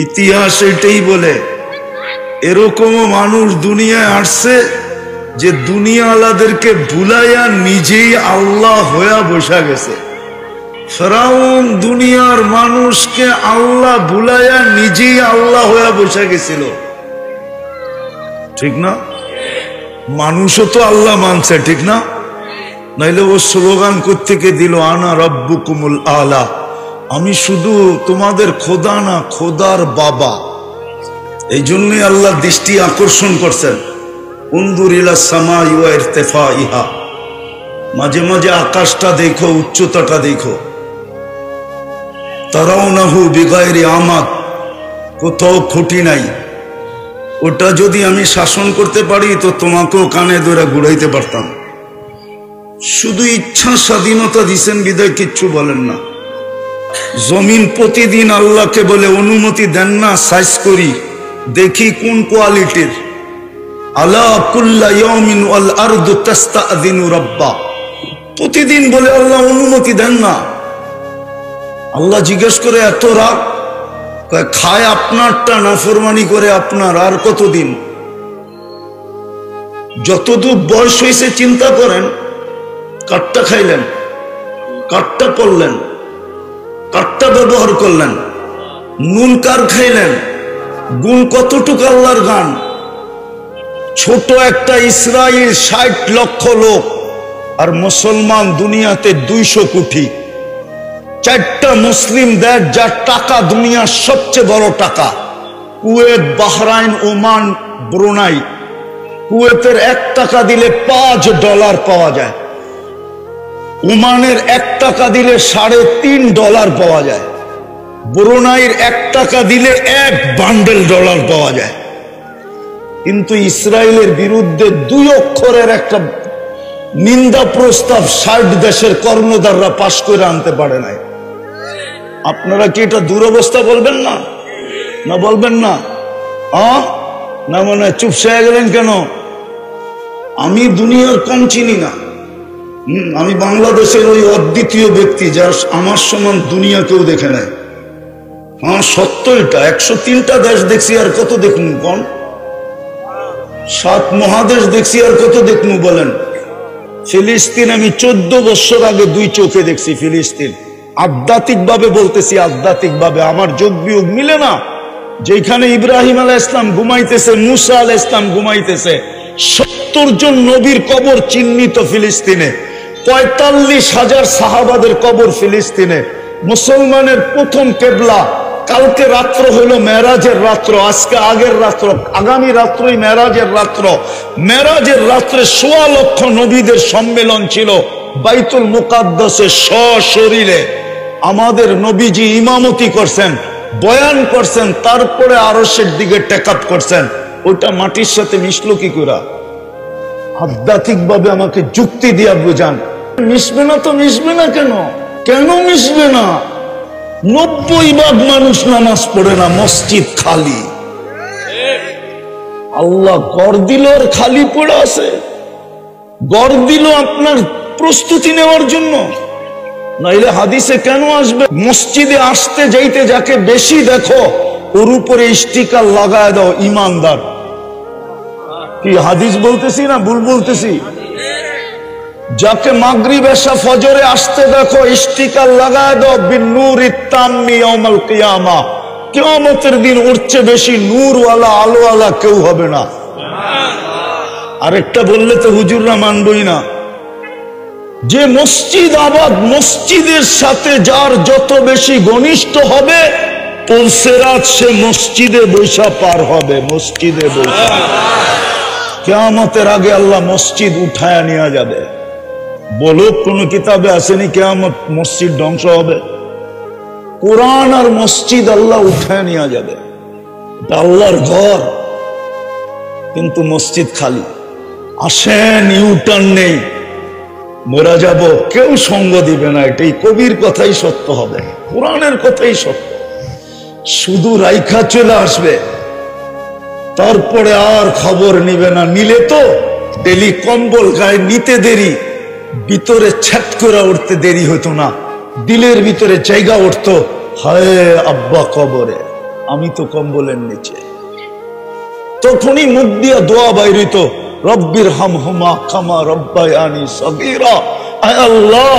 ইতিহাস এটাই বলে এরকমও মানুষ দুনিয়ায় আসছে যে দুনিয়াওয়ালাদেরকে ভুলাইয়া নিজেই আল্লাহ হইয়া বসা গেছে। ফিরআউন দুনিয়ার মানুষকে আল্লাহ ভুলাইয়া নিজেই আল্লাহ হইয়া বসা গেছিল, ঠিক না? মানুষও তো আল্লাহ মানছে, ঠিক না? নাইলে ও স্লোগান কোত্থেকে দিল, আনা রব্বুকুমুল আলা, আমি শুধু তোমাদের খোদা না, খোদার বাবা। এই জন্যই আল্লাহ দৃষ্টি আকর্ষণ করছেন, উনজুর ইলা সামাই ওয়া ইরতিফাইহা, মাঝে মাঝে আকাশটা দেখো, উচ্চতাটা দেখো। তারাউনাহু বিগাইরি আমাদ, কোথাও খুঁটি নাই। ওটা যদি আমি শাসন করতে পারি তো তোমাকেও কানে ধরে ঘুরাইতে পারতাম। শুধু ইচ্ছা স্বাধীনতা দিছেন বিদায় কিচ্ছু বলেন না। জমিন প্রতিদিন আল্লাহকে বলে অনুমতি দেন না, সাইজ করি দেখি কোন কোয়ালিটির। আলা কুল্লা ইয়াউমিন ওয়াল আরদু তাস্তাযিনু রাব্বা, প্রতিদিন বলে আল্লাহ অনুমতি দেন না। আল্লাহ জিজ্ঞেস করে এত রাগ, খায় আপনারটা, নাফরমানি করে আপনার, আর কতদিন? যতদূর বয়স হয়েছে চিন্তা করেন, কাঠটা খাইলেন, কাঠটা পড়লেন, কাঠটা ব্যবহার করলেন, নুন কার খাইলেন, গুণ কতটুকু আল্লাহর গান। ছোট একটা ইসরায়েল ৬০ লক্ষ লোক, আর মুসলমান দুনিয়াতে ২০০ কোটি। ৪টা মুসলিম দেশ যার টাকা দুনিয়ার সবচেয়ে বড় টাকা, কুয়েত, বাহরাইন, ওমান, ব্রুনাই। কুয়েতের ১ টাকা দিলে $৫ পাওয়া যায়, ওমানের ১ টাকা দিলে $৩.৫ পাওয়া যায়, ব্রুনাইয়ের ১ টাকা দিলে ১ বান্ডেল ডলার পাওয়া যায়। কিন্তু ইসরায়েলের বিরুদ্ধে ২ অক্ষরের একটা নিন্দা প্রস্তাব ৬০ দেশের কর্ণধাররা পাশ করে আনতে পারে নাই। আপনারা কি এটা দুরবস্থা বলবেন না? না বলবেন না? না মনে চুপসে গেলেন কেন? আমি দুনিয়ার কম চিনি না। আমি বাংলাদেশের ওই অদ্বিতীয় ব্যক্তি যার আমার সমান দুনিয়া কেউ দেখে নাই। সত্য এটা। ১০৩টা দেশ দেখছি, আর কত দেখুন? কোন ৭ মহাদেশ দেখছি, আর কত দেখুন বলেন? ফিলিস্তিন আমি 14 বছর আগে 2 চোখে দেখছি। ফিলিস্তিন আধ্যাত্মিক ভাবে বলতেছি, আধ্যাত্মিক ভাবে আমার যোগ বিয়োগ মিলে না। যেখানে ইব্রাহিম আলাইহিস সালাম ঘুমাইতেছে, মুসা আলাইহিস সালাম ঘুমাইতেছে, 70 জন নবীর কবর চিহ্নিত ফিলিস্তিনে, ৪৫,০০০ সাহাবাদের কবর ফিলিস্তিনে। মুসলমানের প্রথম কেবলা। কালকে রাত্র হলো মেরাজের রাত্র, আজকে আগের রাত্র, আগামী রাত্রই মেরাজের রাত্র। মেরাজের রাত্রে ১৬ লক্ষ নবীদের সম্মেলন ছিল বাইতুল মুকাদ্দাসে সশরীরে। আমাদের নবীজি ইমামতি করছেন, বয়ান করছেন, তারপরে আরশের দিকে টেকআপ করছেন। ওইটা মাটির সাথে মিশলো কি করে? আধ্যাত্মিক ভাবে আমাকে যুক্তি দিয়া বুঝান। মিশবে না তো মিশবে না কেন? কেন মিশবে না? ৯০% মানুষ নামাজ পড়ে না, মসজিদ খালি। আল্লাহ গড় দিল আর খালি পড়ে আছে। গড় দিল আপনার প্রস্তুতি নেওয়ার জন্য, নাইলে হাদিসে কেন আসবে? মসজিদে আসতে যাইতে যাকে বেশি দেখো ওর উপরে স্টিকার লাগায় দাও ইমানদার। কি হাদিস বলতেছি না ভুল বলতেছি? যাকে মাগরিব এশা ফজরে আসতে দেখো স্টিকার লাগায় দাও বিন্নুরিত তাম্মি ইয়াউমাল কিয়ামা। কিয়ামতের দিন ওর চেয়ে বেশি নূরওয়ালা আলোওয়ালা কেউ হবে না। আরেকটা বললে তো হুজুররা মানবই না। যে মসজিদ আবাদ, মসজিদের সাথে যার যত বেশি ঘনিষ্ঠ হবে পুলসেরাত সে মসজিদে বৈশা পার হবে। মসজিদে বৈশা কিয়ামতের আগে আল্লাহ মসজিদ উঠায়া নিয়ে যাবে। বলো কোন কিতাবে আসেনি কিয়ামত মসজিদ ধ্বংস হবে? কোরআন আর মসজিদ আল্লাহ উঠায় নিয়ে যাবে। এটা আল্লাহর ঘর, কিন্তু মসজিদ খালি। আসেন, ইউটার্ন নেই, মরা যাব, কেউ সঙ্গ দিবে না। এটাই কবির কথাই সত্য হবে, কোরআনের কথাই সত্য। শুধু রাইখা চলে আসবে, তারপরে আর খবর নিবে না। নিলে তো ডেলি কম্বল গায়ে নিতে দেরি, ভিতরে ছ্যাট করে উঠতে দেরি হতো না, দিলের ভিতরে জায়গা উঠতো, হায় আব্বা কবরে। আমি তো কম্বলের নিচে। তখনই মুখ দিয়া দোয়া বাইরিত, রব্বির হামহুমা কামা রব্বায়ানি সগীরা। আয় আল্লাহ,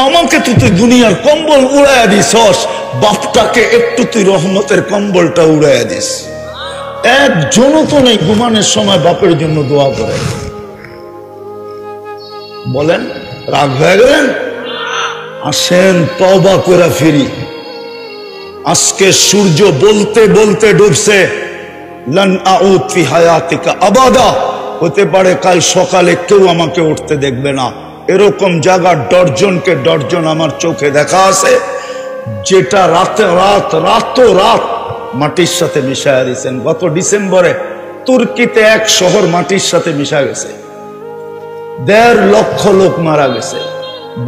আমাকে তো তুই দুনিয়ার কম্বল উড়াইয়া দিছস, বাপটাকে একটু তুই রহমতের কম্বলটা উড়াইয়া দিস। একজনও তো নেই ঘুমানোর সময় বাপের জন্য দোয়া করে। বলেন রাগ হয়ে গেলেন? আসেন তওবা করে ফিরি। আজকে সূর্য বলতে বলতে ডুবছে, লান আউদ ফি হায়াতিকা আবাদা। হতে পারে কাল সকালে কেউ আমাকে উঠতে দেখবে না। এরকম জায়গা ডর্জনকে ডর্জন আমার চোখে দেখা আছে, যেটা রাতে রাত মাটির সাথে মিশাইয়া দিয়েছেন। গত ডিসেম্বরে তুর্কিতে এক শহর মাটির সাথে মিশা গেছে, 1.5 লক্ষ লোক মারা গেছে।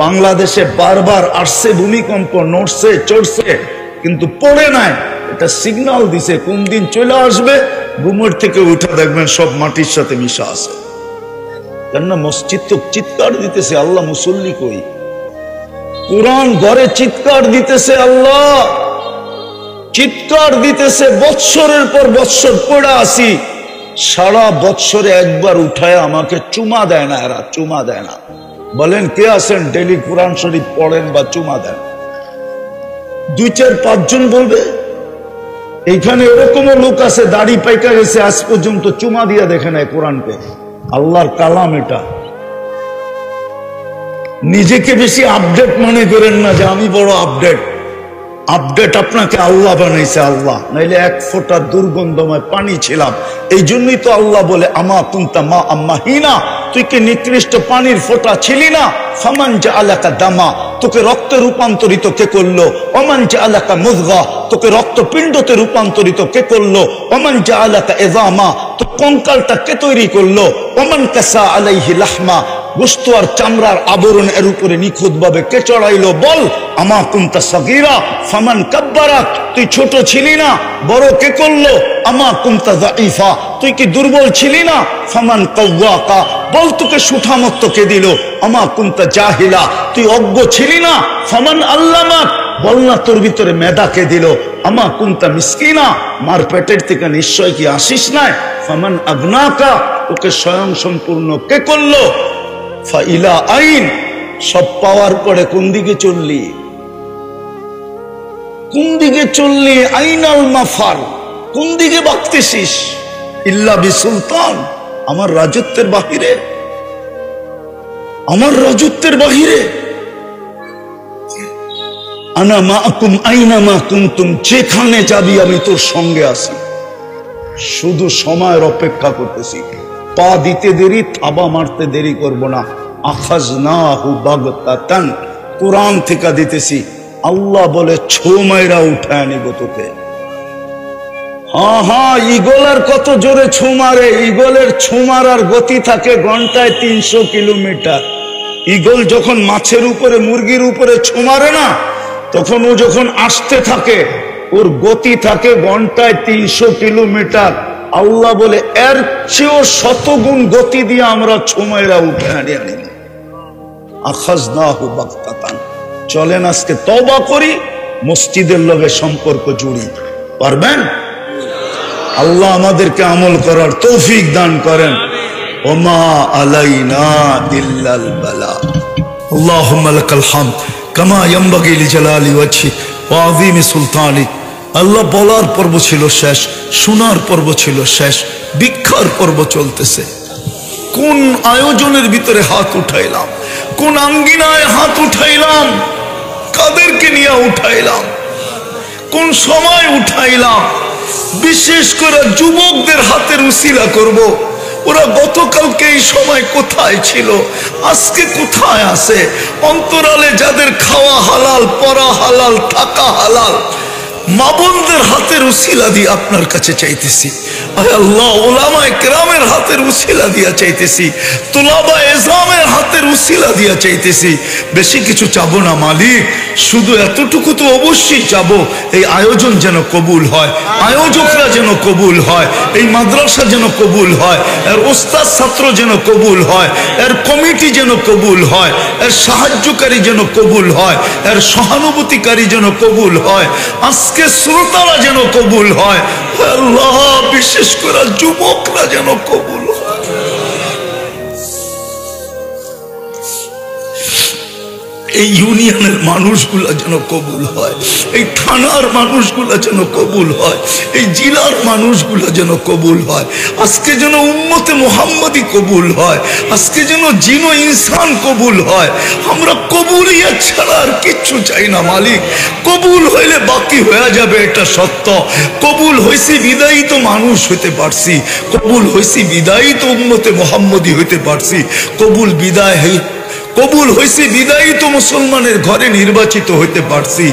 বাংলাদেশে বারবার আসছে ভূমিকম্প, নড়ছে চড়ছে, কিন্তু পড়ে নাই। এটা সিগন্যাল দিছে কোন দিন চলে আসবে। ঘুমের থেকে উঠে দেখবেন সব মাটির সাথে মিশা আছে। কেননা মসজিদ তো চিৎকার দিতেছে, আল্লাহ মুসল্লি কই। কোরআন ঘরে চিৎকার দিতেছে, আল্লাহ চিৎকার দিতেছে। বৎসরের পর বৎসর পড়ে আসি, সারা বৎসরে একবার উঠায় আমাকে চুমা দেয় না। এরা চুমা দেয় না। বলেন কে আছেন ডেলি কোরআন শরীফ পড়েন বা চুমা দেন? 2-4-5 জন বলবে। এইখানে এরকমও লোক আছে দাড়ি পাইকা গেছে, আজ পর্যন্ত চুমা দিয়া দেখে নাই কোরআনকে। আল্লাহর কালাম এটা। নিজেকে বেশি আপডেট মনে করেন না যে আমি বড় আপডেট। আপডেট আপনাকে আল্লাহ বানাইছে, আল্লাহ। নাইলে 1 ফোঁটা দুর্গন্ধময় পানি ছিলাম। এই জন্যই তো আল্লাহ বলে, আমা কুনতা মা আম্মা হিনা, তুই কি নিকৃষ্ট পানির ফোঁটা ছিলি না? ফামান জাআলাকা দামা, তোকে রক্তে রূপান্তরিত কে করলো? ওমান জাআলাকা মুযগা, তোকে রক্তপিণ্ডতে রূপান্তরিত কে করলো? ওমান জাআলাকা ইযামা, তো কঙ্কালটা কে তৈরি করলো? ওমান কাসা আলাইহি লাহমা, গোশত আর চামড়ার আবরণ এর উপরে নিখুঁত ভাবে কে চড়াইলো? বল, আমা কুনতা সগীরা ফামান কাব্বারাক, তুই ছোট ছিলি না, বড় কে করলো? আমা কুনতা যায়ীফা, তুই কি দুর্বল ছিলি না? ফামান কাওয়াকা, বল তোকে সুঠামত্ব কে দিল? আমা কুনতা জাহিলা, তুই অজ্ঞ ছিলি না? ফামান আল্লামাক, বল না তোর ভিতরে মেধা কে দিল? আমা কুনতা মিসকিনা, মার পেটের থেকে নিশ্চয় কি আসিস নাই? ফামান আগনাকা, তোকে স্বয়ং সম্পূর্ণ কে করলো? ফাইলা আইন, সব পাওয়ার পরে কোন দিকে চললি? কোন দিকে চললি? আইনাল মাফার, কোন দিকে বাঁকতেছিস? ইল্লা বিসুলতান, আমার রাজত্বের বাহিরে, আমার রাজত্বের বাহিরে। আনা মাআকুম আইনামা কুনতুম, যেখানে যাবি আমি তোর সঙ্গে আছি। শুধু সময়ের অপেক্ষা করতেছি। পা দিতে দেরি, থাবা মারতে দেরি করব না। আখাযনাহু বাগতাতান, কোরআন থেকে দিতেছি। আল্লাহ বলে ছো মাইরা উঠায় নিব তোকে। হ্যাঁ, ঈগলের কত জোরে ছো মারে। ঈগলের ছো মারার গতি থাকে ঘন্টায় 300 কিলোমিটার। ঈগল যখন মাছের উপরে, মুরগির উপরে ছো মারে না, তখন ও যখন আসতে থাকে, ওর গতি থাকে ঘন্টায় 300 কিলোমিটার। আল্লাহ বলে এর চেয়েও 100 গুণ গতি দিয়ে আমরা ছো মাইরা উঠায় আনি। আখাযনাহু বাগতাতান। চলেন আজকে তওবা করি, মসজিদের লগে সম্পর্ক জুড়ি। পারবেন? আল্লাহ আমাদেরকে আমল করার তৌফিক দান করেন। ওমা আলাইনা ইল্লাল বালা। আল্লাহুম্মা লাকাল হামদ কামা ইয়ানবাগি লিজালালি ওয়াজহি ওয়া আযীমি সুলতানিক। আল্লাহ বলার পর্ব ছিল শেষ, শোনার পর্ব ছিল শেষ, ভিক্ষার পর্ব চলতেছে। কোন আয়োজনের ভিতরে হাত উঠাইলাম, কোন আঙ্গিনায় হাত উঠাইলাম, কাদেরকে নিয়ে উঠাইলাম, কোন সময় উঠাইলাম। বিশেষ করে যুবকদের হাতের উসিলা করব। ওরা গতকালকে এই সময় কোথায় ছিল, আজকে কোথায় আছে? অন্তরালে যাদের খাওয়া হালাল, পরা হালাল, থাকা হালাল, মা বোনদের হাতের উসিলা দিয়ে আপনার কাছে চাইতেছি। আয় আল্লাহ, উলামায়ে কেরামের হাতের উসিলা দিয়া চাইতেছি, তুলাবায়ে ইজমের হাতের উসিলা দিয়া চাইতেছি। বেশি কিছু চাবো না মালিক, শুধু এতটুকু তো অবশ্যই চাবো, এই আয়োজন যেন কবুল হয়, আয়োজকরা যেন কবুল হয়, এই মাদ্রাসা যেন কবুল হয়, এর ওস্তাদ ছাত্র যেন কবুল হয়, এর কমিটি যেন কবুল হয়, এর সাহায্যকারী যেন কবুল হয়, এর সহানুভূতিকারী যেন কবুল হয়। আজকে আজকে শ্রোতারা যেন কবুল হয় আল্লাহ, বিশেষ করে যুবকরা যেন কবুল হয়। এই ইউনিয়নের মানুষগুলা যেন কবুল হয়, এই থানার মানুষগুলা যেন কবুল হয়, এই জেলার মানুষগুলা যেন কবুল হয়। আজকে যেন উম্মতে মুহাম্মদি কবুল হয়, আজকে যেন জিনো ইনসান কবুল হয়। আমরা কবুলিয়ত ছাড়া আর কিচ্ছু চাই না মালিক। কবুল হইলে বাকি হয়ে যাবে, এটা সত্য। কবুল হয়েছি বিদায়ী তো মানুষ হইতে পারছি, কবুল হয়েছি বিদায়ী তো উম্মতে মুহাম্মদি হইতে পারছি। কবুল হয়েছে বিদায়ী তো মুসলমানের ঘরে নির্বাচিত হইতে পারছি।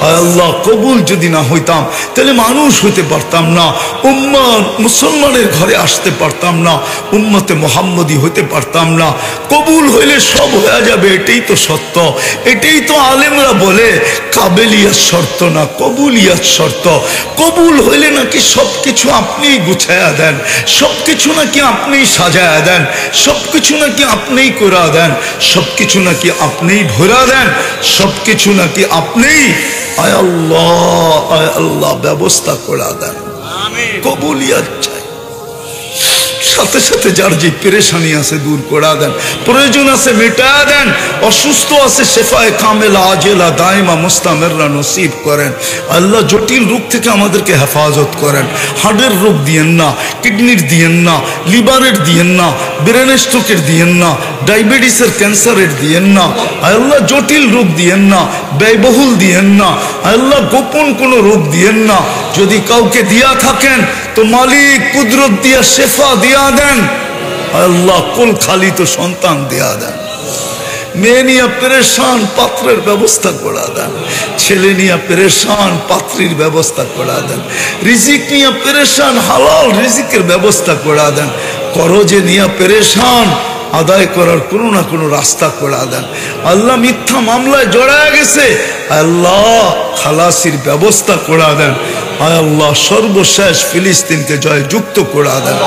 আল্লাহ, কবুল যদি না হইতাম তাহলে মানুষ হইতে পারতাম না, মুসলমানের ঘরে আসতে পারতাম না, উম্মতে মুহাম্মদি হইতে পারতাম না। কবুল হইলে সব হয়ে যাবে, এটাই তো সত্য। এটাই তো আলেমরা বলে কাবেলিয়াত শর্ত না, কবুলিয়াত শর্ত। কবুল হইলে নাকি সবকিছু আপনিই গুছায়া দেন, সবকিছু নাকি আপনিই সাজায়া দেন, সবকিছু নাকি আপনিই করা দেন, সবকিছু নাকি আপনিই ভরা দেন, সবকিছু নাকি আপনিই আয় আল্লাহ ব্যবস্থা করে দেন। কবুলিয়াত চাই। সাথে সাথে যার যে পেরেশানি আছে দূর করে দেন, প্রয়োজন আছে মেটা দেন, অসুস্থ আছে শেফায়ে কামেলা আজেলা দাইমা মুস্তামিররা নসিব করেন। আল্লাহ, জটিল রোগ থেকে আমাদেরকে হেফাজত করেন। হার্টের রোগ দিয়েন না, কিডনির দিয়েন না, লিভারের দিয়েন না, ব্রেন স্ট্রোকের দিয়েন না, ডায়াবেটিসের ক্যান্সারের দিয়েন না। আল্লাহ, জটিল রোগ দিয়েন না, ব্যয়বহুল দিয়েন না। আল্লাহ, গোপন কোনো রোগ দিয়েন না। যদি কাউকে দিয়া থাকেন তো মালিক কুদরত দিয়া শেফা দিয়া দেন। আল্লাহ, কোল খালি তো সন্তান দিয়া দেন। মেয়ে নিয়ে পেরেশান, পাত্রের ব্যবস্থা করা দেন। ছেলে নিয়ে পেরেশান, পাত্রীর ব্যবস্থা করা দেন। রিজিক নিয়ে পেরেশান, হালাল রিজিকের ব্যবস্থা করা দেন। করজে নিয়ে পেরেশান, আদায় করার কোনো না কোনো রাস্তা করে দেন। আল্লাহ, মিথ্যা মামলায় জড়ায় গেছে, আল্লাহ খালাসির ব্যবস্থা করে দেন। আল্লাহ, সর্বশেষ ফিলিস্তিনকে জয়যুক্ত করে দেন।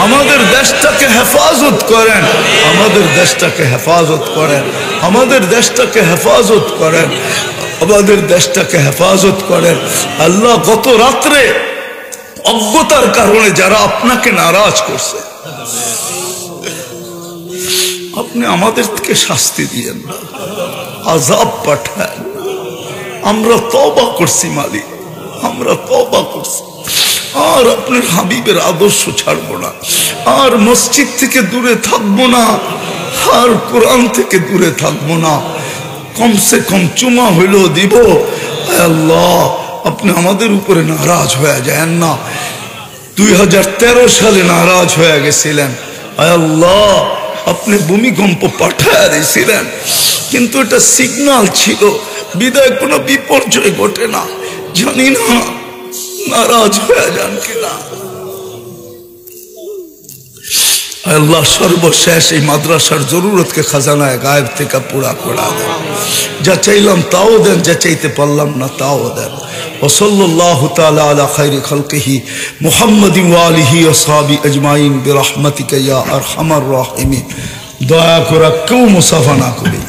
আমাদের দেশটাকে হেফাজত করেন, আমাদের দেশটাকে হেফাজত করেন, আমাদের দেশটাকে হেফাজত করেন, আমাদের দেশটাকে হেফাজত করেন। আল্লাহ, গত রাত্রে অজ্ঞতার কারণে যারা আপনাকে নারাজ করছে, আপনি আমাদের থেকে শাস্তি দিয়েন না, আযাব পাঠান। আমরা তওবা করছি মালিক, আমরা তওবা করছি। আর আপনার হাবিবের আদর্শ ছাড়বো না, আর মসজিদ থেকে দূরে থাকবো না, আর কোরআন থেকে দূরে থাকবো না। কমসে কম চুমা হইলেও দিব। আল্লাহ, আপনি আমাদের উপরে নারাজ হয়ে যায় না। 2013 সালে নারাজ হয়ে গেছিলেন। আল্লাহ, আপনি ভূমিকম্প পাঠায় দিয়েছিলেন, কিন্তু এটা সিগন্যাল ছিল, বিদায় কোনো বিপর্যয় ঘটে না। জানি না নারাজ হয়ে যান কিনা। আল্লাহ, সর্বশেষ এই মাদ্রাসার জরুরতকে খাজানায় গায়েব থেকে পুরা করা দেন। যা চাইলাম তাও দেন, যা চাইতে পারলাম না তাও দেন। ওয়াসাল্লাল্লাহু তাআলা আলা খায়রি খালকিহি মুহাম্মাদিন ওয়া আলিহি ওয়া সাহবিহি আজমাইন বিরহমাতিকা ইয়া আরহামার রাহিমিন। দয়া করে কেউ মুসাফা না করি।